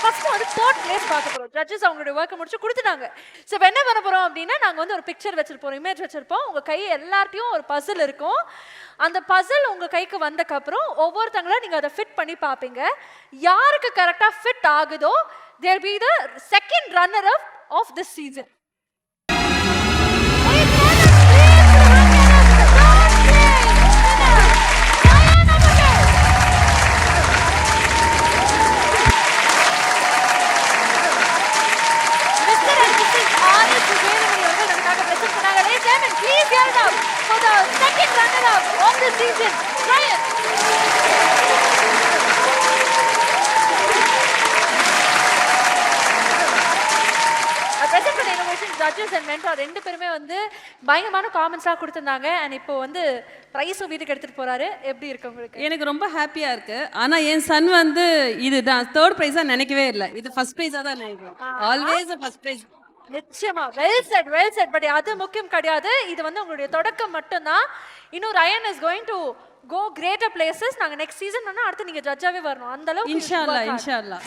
First வந்து third place பார்க்க போறோம். ஜட்ஜஸ் அவங்களுடைய ஒர்க்கை முடிச்சு கொடுத்துட்டாங்க. ஸோ இப்போ என்ன பண்ண போறோம் அப்படின்னா, நாங்கள் வந்து ஒரு பிக்சர் வச்சிருப்போம், இமேஜ் வச்சிருப்போம். உங்க கை எல்லார்ட்டையும் ஒரு பசில் இருக்கும். அந்த பசில் உங்க கைக்கு வந்தக்கப்புறம் ஒவ்வொருத்தங்களா நீங்க அதை ஃபிட் பண்ணி பார்ப்பீங்க. யாருக்கு கரெக்டாக ஃபிட் ஆகுதோ there be the second runner up of this season. Please hear it up for the second runner-up of the season, Ryan. Present பண்ண innovation judges and mentor ரெண்டு பேருமே வந்து பயங்கரமான காமெண்ட்ஸாக கொடுத்துருந்தாங்க. அண்ட் இப்போ வந்து ப்ரைஸும் வீட்டுக்கு எடுத்துகிட்டு போகிறாரு. எப்படி இருக்கு உங்களுக்கு? எனக்கு ரொம்ப ஹாப்பியாக இருக்குது. ஆனால் என் சன் வந்து இது நான் தேர்ட் ப்ரைஸாக நினைக்கவே இல்லை. இது ஃபர்ஸ்ட் ப்ரைஸாக தான் நினைக்கிறேன். Always first prize. நிச்சயமா வெல் செட். பட் அது முக்கியம் கிடையாது. இது வந்து உங்களுடைய தொடக்கம் மட்டும்தான். இன்னும் Ryan is going to go greater places. நாங்க நெக்ஸ்ட் சீசன் பண்ணா அடுத்து நீங்க ஜட்ஜாவே வரணும். அந்த அளவுக்கு இன்ஷா அல்லாஹ்.